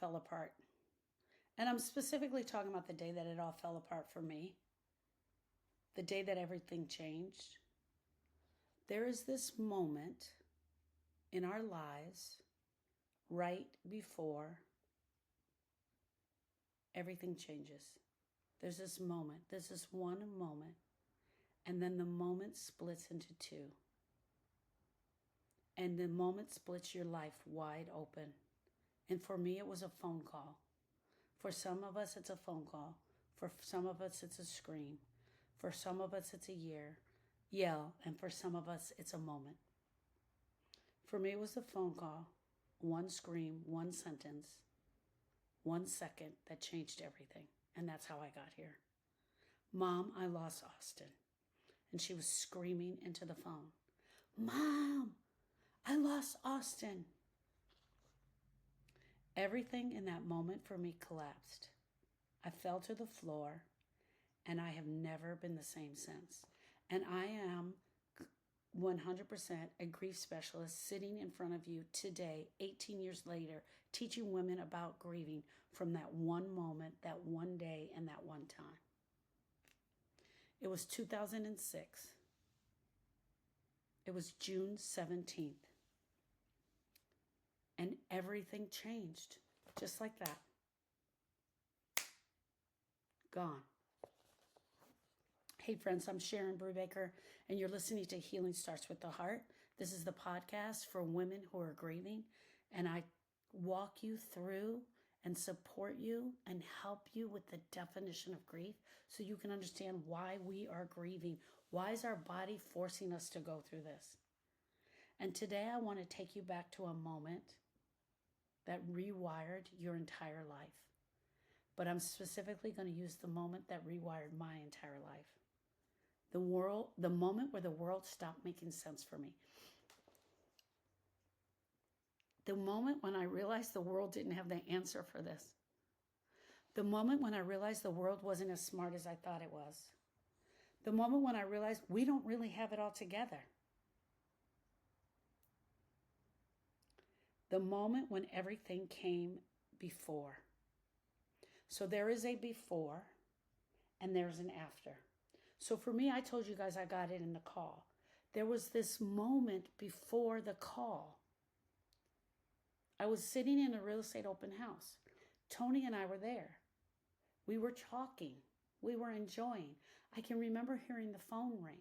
fell apart. And I'm specifically talking about the day that it all fell apart for me. The day that everything changed. There is this moment in our lives right before everything changes. There's this moment, there's this one moment, and then the moment splits into two. And the moment splits your life wide open. And for me, it was a phone call. For some of us, it's a phone call. For some of us, it's a scream. For some of us, it's a yell. And for some of us, it's a moment. For me, it was a phone call, one scream, one sentence, 1 second that changed everything. And that's how I got here. Mom, I lost Austin. And she was screaming into the phone. Mom, I lost Austin. Everything in that moment for me collapsed. I fell to the floor, and I have never been the same since. And I am 100% a grief specialist sitting in front of you today, 18 years later, teaching women about grieving from that one moment, that one day, and that one time. It was 2006. It was June 17th. And everything changed, just like that. Gone. Hey friends, I'm Sharon Brubaker, and you're listening to Healing Starts with the Heart. This is the podcast for women who are grieving, and I walk you through and support you and help you with the definition of grief so you can understand why we are grieving. Why is our body forcing us to go through this? And today I want to take you back to a moment that rewired your entire life. But I'm specifically going to use the moment that rewired my entire life. The moment where the world stopped making sense for me. The moment when I realized the world didn't have the answer for this. The moment when I realized the world wasn't as smart as I thought it was. The moment when I realized we don't really have it all together. The moment when everything came before. So there is a before and there's an after. So for me, I told you guys I got it in the call. There was this moment before the call. I was sitting in a real estate open house. Tony and I were there. We were talking. We were enjoying. I can remember hearing the phone ring.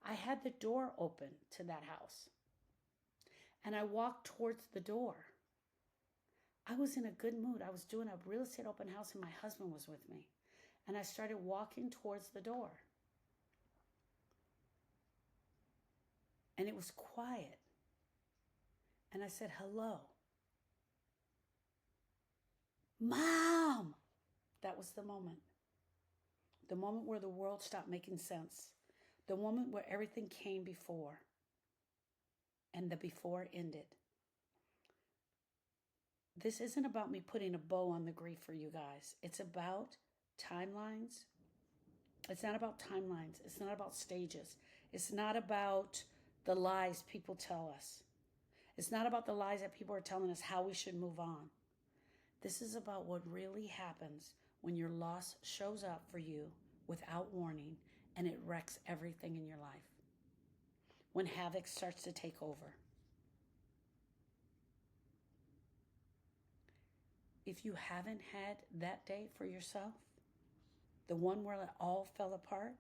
I had the door open to that house. And I walked towards the door. I was in a good mood. I was doing a real estate open house and my husband was with me. And I started walking towards the door. And it was quiet. And I said, hello. Mom! That was the moment. The moment where the world stopped making sense. The moment where everything came before. And the before ended. This isn't about me putting a bow on the grief for you guys. It's about timelines. It's not about timelines. It's not about stages. It's not about the lies people tell us. It's not about the lies that people are telling us how we should move on. This is about what really happens when your loss shows up for you without warning and it wrecks everything in your life. When havoc starts to take over. If you haven't had that day for yourself, the one where it all fell apart,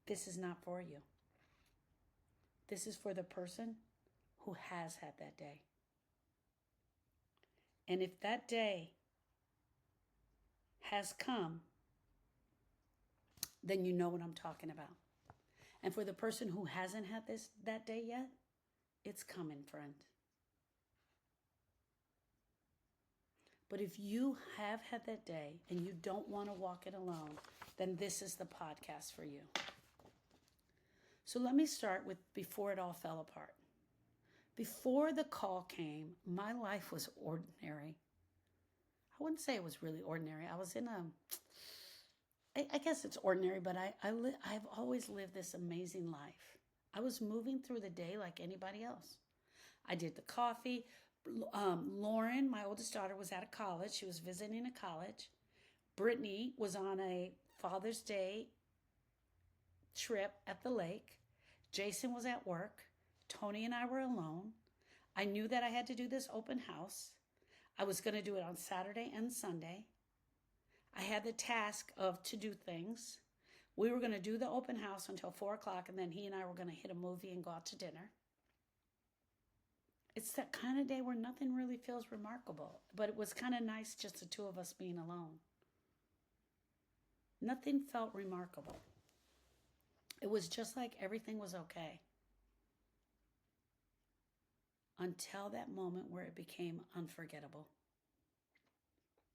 this is not for you. This is for the person who has had that day. And if that day has come, then you know what I'm talking about. And for the person who hasn't had that day yet, it's coming, friend. But if you have had that day and you don't want to walk it alone, then this is the podcast for you. So let me start with before it all fell apart. Before the call came, my life was ordinary. I wouldn't say it was really ordinary. I was in I guess it's ordinary, but I've always lived this amazing life. I was moving through the day like anybody else. I did the coffee, Lauren, my oldest daughter, was at a college. She was visiting a college. Brittany was on a Father's Day trip at the lake. Jason was at work. Tony and I were alone. I knew that I had to do this open house. I was going to do it on Saturday and Sunday. I had the task of to do things. We were going to do the open house until 4 o'clock, and then he and I were going to hit a movie and go out to dinner. It's that kind of day where nothing really feels remarkable, but it was kind of nice just the two of us being alone. Nothing felt remarkable. It was just like everything was okay. Until that moment where it became unforgettable.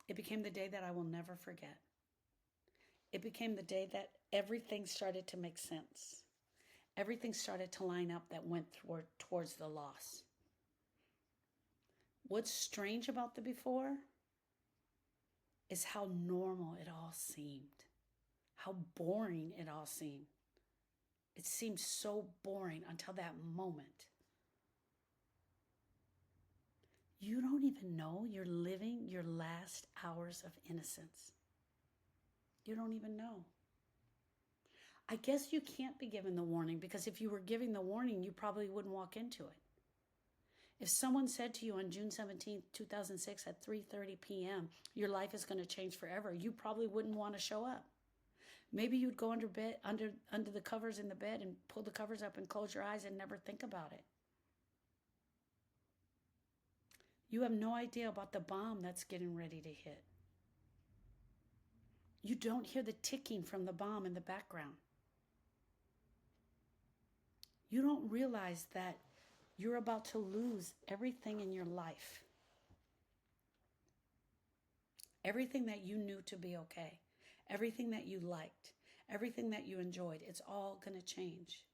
It became the day that I will never forget. It became the day that everything started to make sense. Everything started to line up that went towards the loss. What's strange about the before is how normal it all seemed. How boring it all seemed. It seemed so boring until that moment. You don't even know you're living your last hours of innocence. You don't even know. I guess you can't be given the warning, because if you were giving the warning, you probably wouldn't walk into it. If someone said to you on June 17th, 2006 at 3:30 p.m., your life is going to change forever, you probably wouldn't want to show up. Maybe you'd go under the covers in the bed and pull the covers up and close your eyes and never think about it. You have no idea about the bomb that's getting ready to hit. You don't hear the ticking from the bomb in the background. You don't realize that you're about to lose everything in your life. Everything that you knew to be okay. Everything that you liked. Everything that you enjoyed. It's all going to change.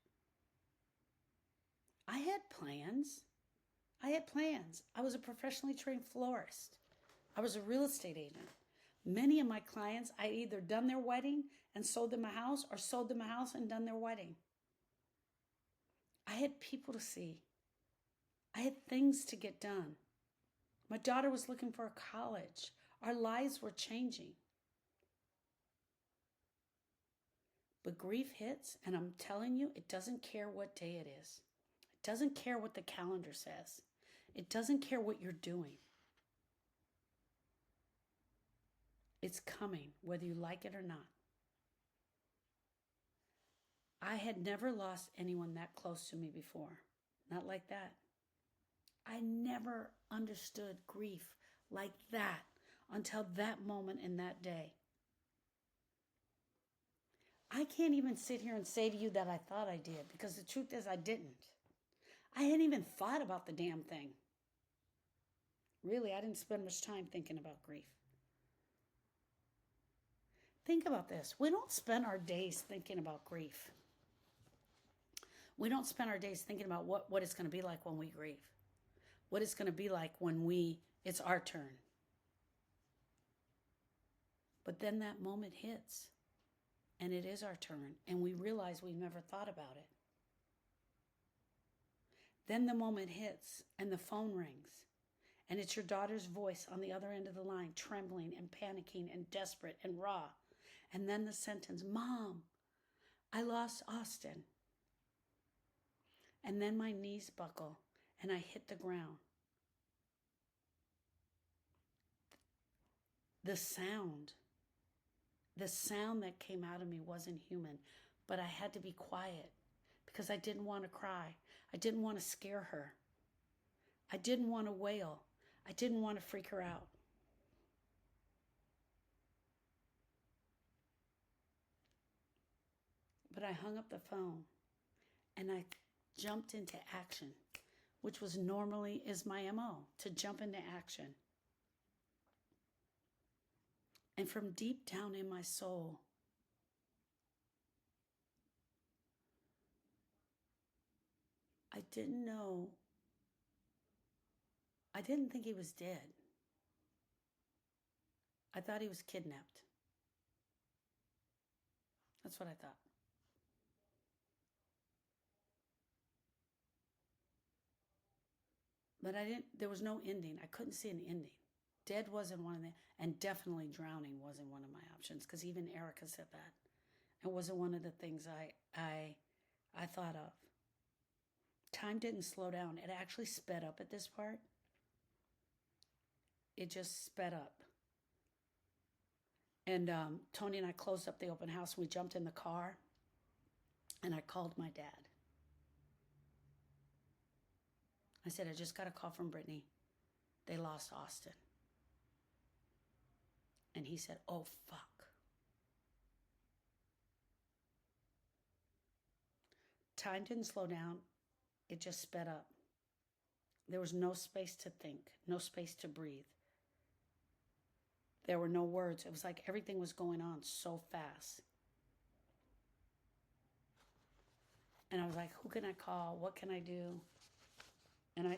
I had plans. I was a professionally trained florist. I was a real estate agent. Many of my clients, I either done their wedding and sold them a house, or sold them a house and done their wedding. I had people to see. I had things to get done. My daughter was looking for a college. Our lives were changing. But grief hits, and I'm telling you, it doesn't care what day it is. It doesn't care what the calendar says. It doesn't care what you're doing. It's coming, whether you like it or not. I had never lost anyone that close to me before. Not like that. I never understood grief like that until that moment in that day. I can't even sit here and say to you that I thought I did, because the truth is I didn't. I hadn't even thought about the damn thing. Really, I didn't spend much time thinking about grief. Think about this. We don't spend our days thinking about grief. We don't spend our days thinking about what it's going to be like when we grieve. What it's going to be like when it's our turn. But then that moment hits, and it is our turn, and we realize we never thought about it. Then the moment hits, and the phone rings, and it's your daughter's voice on the other end of the line, trembling and panicking and desperate and raw. And then the sentence, "Mom, I lost Austin." And then my knees buckle, and I hit the ground. The sound that came out of me wasn't human, but I had to be quiet because I didn't want to cry. I didn't want to scare her. I didn't want to wail. I didn't want to freak her out. But I hung up the phone and I jumped into action, which was normally is my MO, to jump into action. And from deep down in my soul, I didn't think he was dead. I thought he was kidnapped. That's what I thought. But there was no ending. I couldn't see an ending. Dead wasn't one of them, and definitely drowning wasn't one of my options, because even Erica said that. It wasn't one of the things I thought of. Time didn't slow down. It actually sped up at this part. It just sped up. And Tony and I closed up the open house. We jumped in the car, and I called my dad. I said, I just got a call from Brittany. They lost Austin. And he said, oh, fuck. Time didn't slow down. It just sped up. There was no space to think, no space to breathe. There were no words. It was like everything was going on so fast. And I was like, who can I call? What can I do? And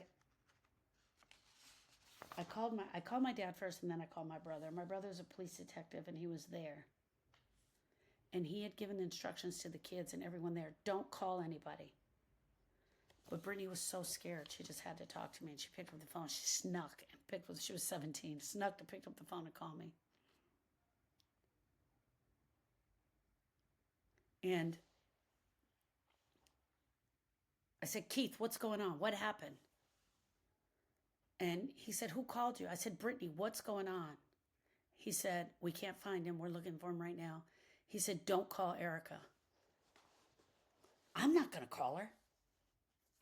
I called my dad first, and then I called my brother. My brother's a police detective, and he was there. And he had given instructions to the kids and everyone there, don't call anybody. But Brittany was so scared, she just had to talk to me, and she picked up the phone. She snuck and she was 17, snuck and picked up the phone and called me. And I said, Keith, what's going on? What happened? And he said, who called you? I said, Brittany, what's going on? He said, we can't find him. We're looking for him right now. He said, don't call Erica. I'm not going to call her.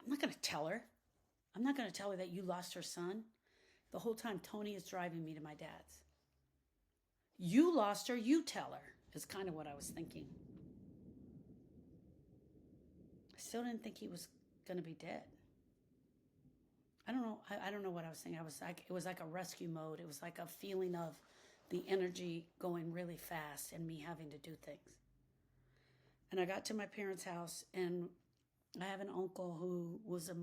I'm not going to tell her. I'm not going to tell her that you lost her son. The whole time, Tony is driving me to my dad's. You lost her, you tell her, is kind of what I was thinking. I still didn't think he was going to be dead. I don't know. I don't know what I was thinking. It was like a rescue mode. It was like a feeling of the energy going really fast and me having to do things. And I got to my parents' house, and I have an uncle who was a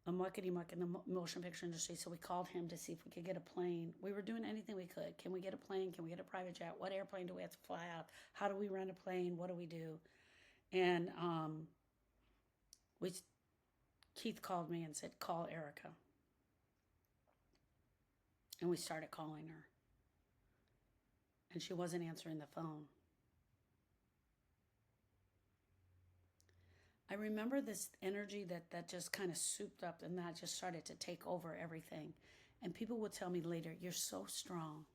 muckety muck in the motion picture industry. So we called him to see if we could get a plane. We were doing anything we could. Can we get a plane? Can we get a private jet? What airplane do we have to fly out? How do we rent a plane? What do we do? And Keith called me and said, call Erica. And we started calling her. And she wasn't answering the phone. I remember this energy that just kind of souped up, and that just started to take over everything. And people would tell me later, you're so strong.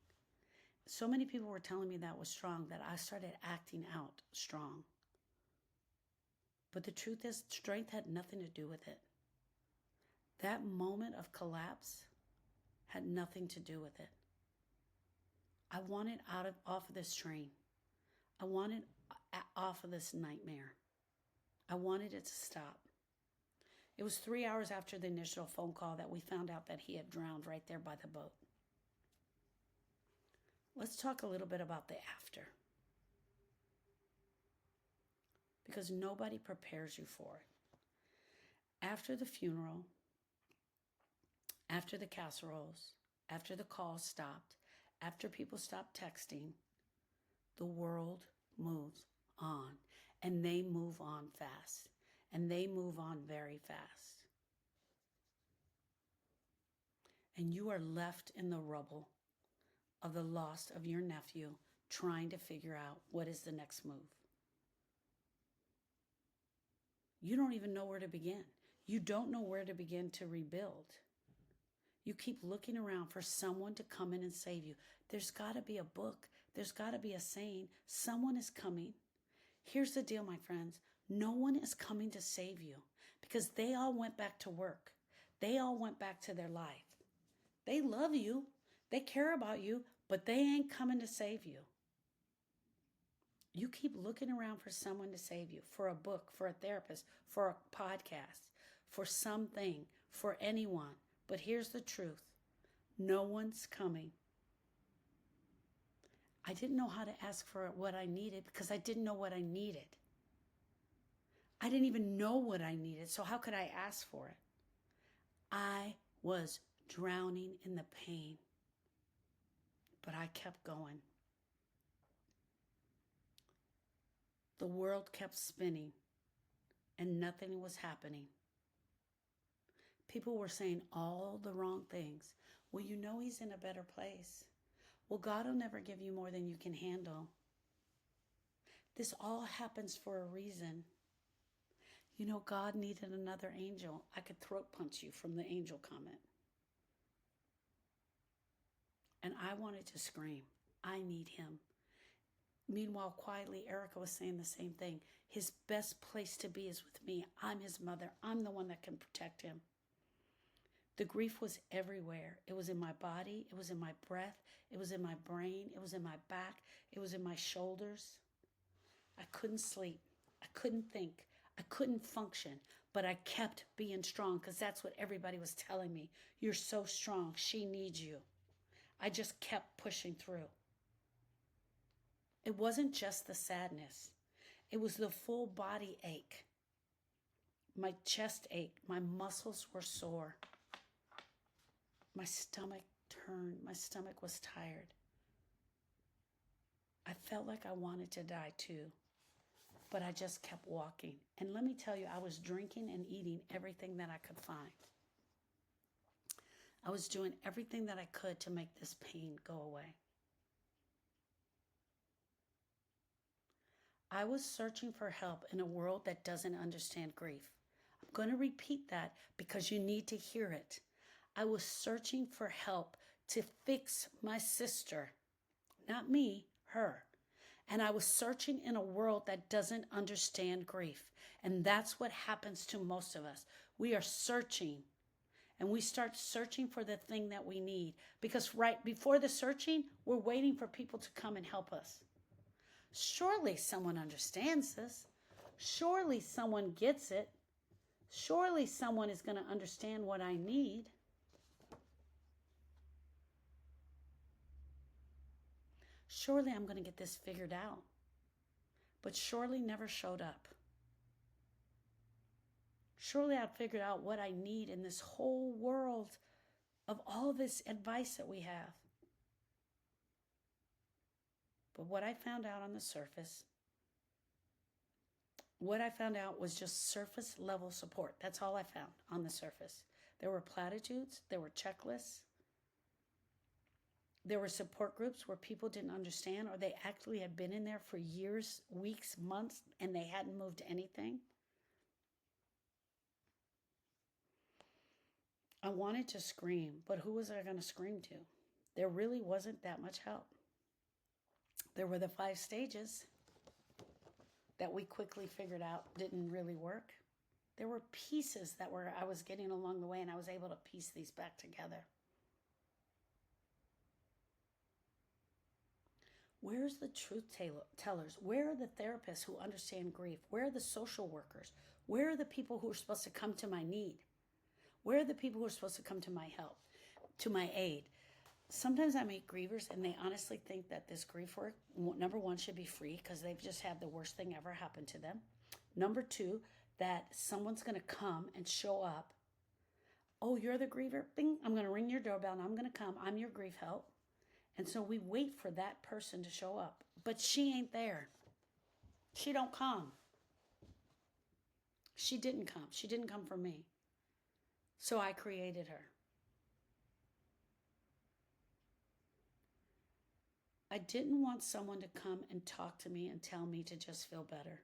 So many people were telling me that was strong that I started acting out strong. But the truth is, strength had nothing to do with it. That moment of collapse had nothing to do with it. I wanted off of this train. I wanted off of this nightmare. I wanted it to stop. It was 3 hours after the initial phone call that we found out that he had drowned right there by the boat. Let's talk a little bit about the after. Because nobody prepares you for it. After the funeral, after the casseroles, after the calls stopped, after people stopped texting, the world moves on. And they move on fast. And they move on very fast. And you are left in the rubble of the loss of your nephew, trying to figure out what is the next move. You don't even know where to begin. You don't know where to begin to rebuild. You keep looking around for someone to come in and save you. There's got to be a book. There's got to be a saying. Someone is coming. Here's the deal, my friends. No one is coming to save you, because they all went back to work. They all went back to their life. They love you. They care about you, but they ain't coming to save you. You keep looking around for someone to save you, for a book, for a therapist, for a podcast, for something, for anyone. But here's the truth. No one's coming. I didn't know how to ask for what I needed, because I didn't know what I needed. I didn't even know what I needed, so how could I ask for it? I was drowning in the pain, but I kept going. The world kept spinning, and nothing was happening. People were saying all the wrong things. Well, you know he's in a better place. Well, God will never give you more than you can handle. This all happens for a reason. You know, God needed another angel. I could throat punch you from the angel comment. And I wanted to scream, I need him. Meanwhile, quietly, Erica was saying the same thing. His best place to be is with me. I'm his mother. I'm the one that can protect him. The grief was everywhere. It was in my body. It was in my breath. It was in my brain. It was in my back. It was in my shoulders. I couldn't sleep. I couldn't think. I couldn't function. But I kept being strong because that's what everybody was telling me. You're so strong. She needs you. I just kept pushing through. It wasn't just the sadness. It was the full body ache. My chest ached. My muscles were sore. My stomach turned. My stomach was tired. I felt like I wanted to die too, but I just kept walking. And let me tell you, I was drinking and eating everything that I could find. I was doing everything that I could to make this pain go away. I was searching for help in a world that doesn't understand grief. I'm going to repeat that because you need to hear it. I was searching for help to fix my sister, not me, her. And I was searching in a world that doesn't understand grief. And that's what happens to most of us. We are searching, and we start searching for the thing that we need. Because right before the searching, we're waiting for people to come and help us. Surely someone understands this. Surely someone gets it. Surely someone is going to understand what I need. Surely I'm going to get this figured out. But surely never showed up. Surely I'd figured out what I need in this whole world of all this advice that we have. But what I found out on the surface, was just surface level support. That's all I found on the surface. There were platitudes, there were checklists, there were support groups where people didn't understand, or they actually had been in there for years, weeks, months, and they hadn't moved anything. I wanted to scream, but who was I going to scream to? There really wasn't that much help. There were the 5 stages that we quickly figured out didn't really work. There were pieces that I was getting along the way, and I was able to piece these back together. Where's the truth tellers? Where are the therapists who understand grief? Where are the social workers? Where are the people who are supposed to come to my need? Where are the people who are supposed to come to my help, to my aid? Sometimes I meet grievers and they honestly think that this grief work, number one, should be free because they've just had the worst thing ever happen to them. Number two, that someone's going to come and show up. Oh, you're the griever? Bing, I'm going to ring your doorbell and I'm going to come. I'm your grief help. And so we wait for that person to show up. But she ain't there. She don't come. She didn't come. She didn't come for me. So I created her. I didn't want someone to come and talk to me and tell me to just feel better.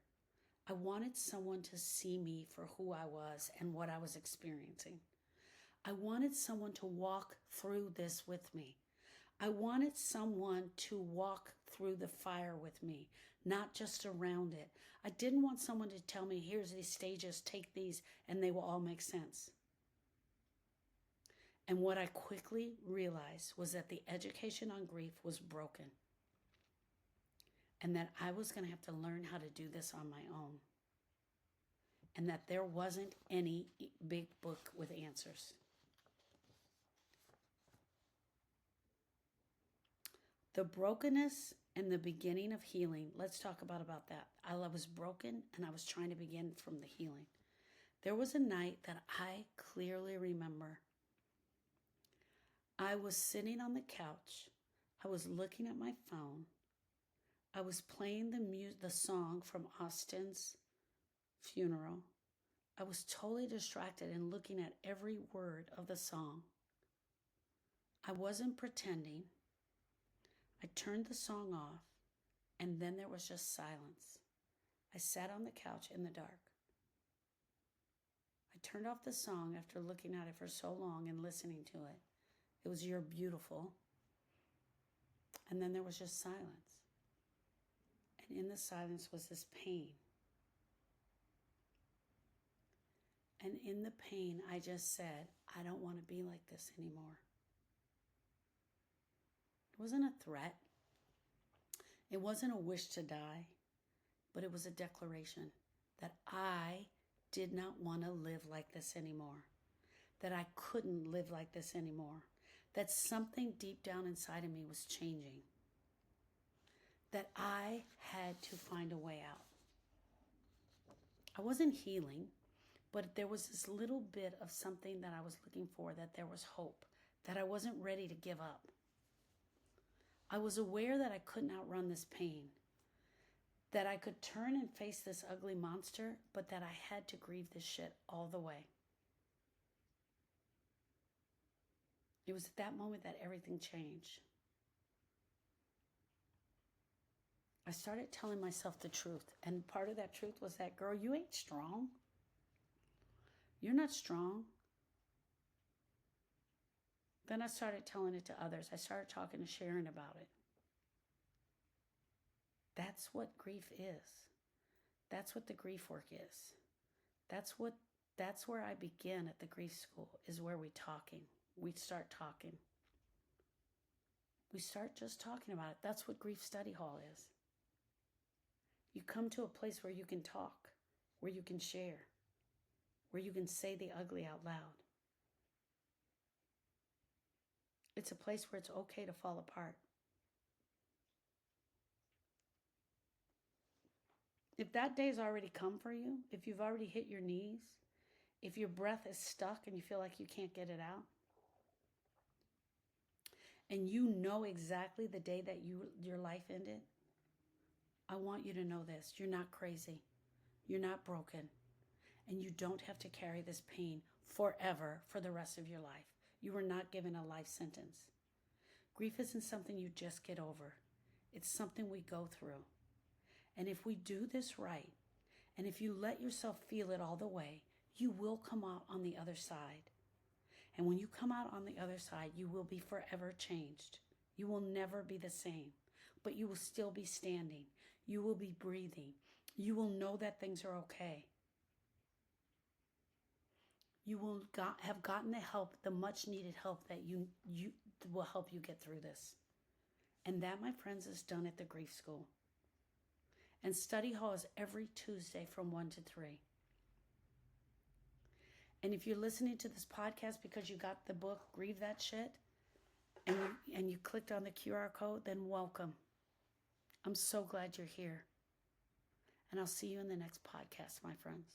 I wanted someone to see me for who I was and what I was experiencing. I wanted someone to walk through this with me. I wanted someone to walk through the fire with me, not just around it. I didn't want someone to tell me, here's these stages, take these, and they will all make sense. And what I quickly realized was that the education on grief was broken. And that I was going to have to learn how to do this on my own. And that there wasn't any big book with answers. The brokenness and the beginning of healing, let's talk about that. I was broken and I was trying to begin from the healing. There was a night that I clearly remember. I was sitting on the couch. I was looking at my phone. I was playing the song from Austin's funeral. I was totally distracted and looking at every word of the song. I wasn't pretending. I turned the song off, and then there was just silence. I sat on the couch in the dark. I turned off the song after looking at it for so long and listening to it. It was "You're Beautiful." And then there was just silence. And in the silence was this pain. And in the pain, I just said, I don't want to be like this anymore. It wasn't a threat. It wasn't a wish to die, but it was a declaration that I did not want to live like this anymore, that I couldn't live like this anymore, that something deep down inside of me was changing, that I had to find a way out. I wasn't healing, but there was this little bit of something that I was looking for, that there was hope, that I wasn't ready to give up. I was aware that I couldn't outrun this pain, that I could turn and face this ugly monster, but that I had to grieve this shit all the way. It was at that moment that everything changed. I started telling myself the truth, and part of that truth was that, girl, you ain't strong. You're not strong. Then I started telling it to others. I started talking to Sharon about it. That's what grief is. That's what the grief work is. That's where I begin at the grief school, is where we start talking. We start just talking about it. That's what grief study hall is. You come to a place where you can talk, where you can share, where you can say the ugly out loud. It's a place where it's okay to fall apart. If that day's already come for you, if you've already hit your knees, if your breath is stuck and you feel like you can't get it out, and you know exactly the day that your life ended, I want you to know this. You're not crazy. You're not broken. And you don't have to carry this pain forever for the rest of your life. You were not given a life sentence. Grief isn't something you just get over. It's something we go through. And if we do this right, and if you let yourself feel it all the way, you will come out on the other side. And when you come out on the other side, you will be forever changed. You will never be the same, but you will still be standing. You will be breathing. You will know that things are okay. You will have gotten the help, the much needed help that you will help you get through this. And that, my friends, is done at the Grief School. And study hall is every Tuesday from 1 to 3. And if you're listening to this podcast because you got the book, Grieve That Shit, and you clicked on the QR code, then welcome. I'm so glad you're here. And I'll see you in the next podcast, my friends.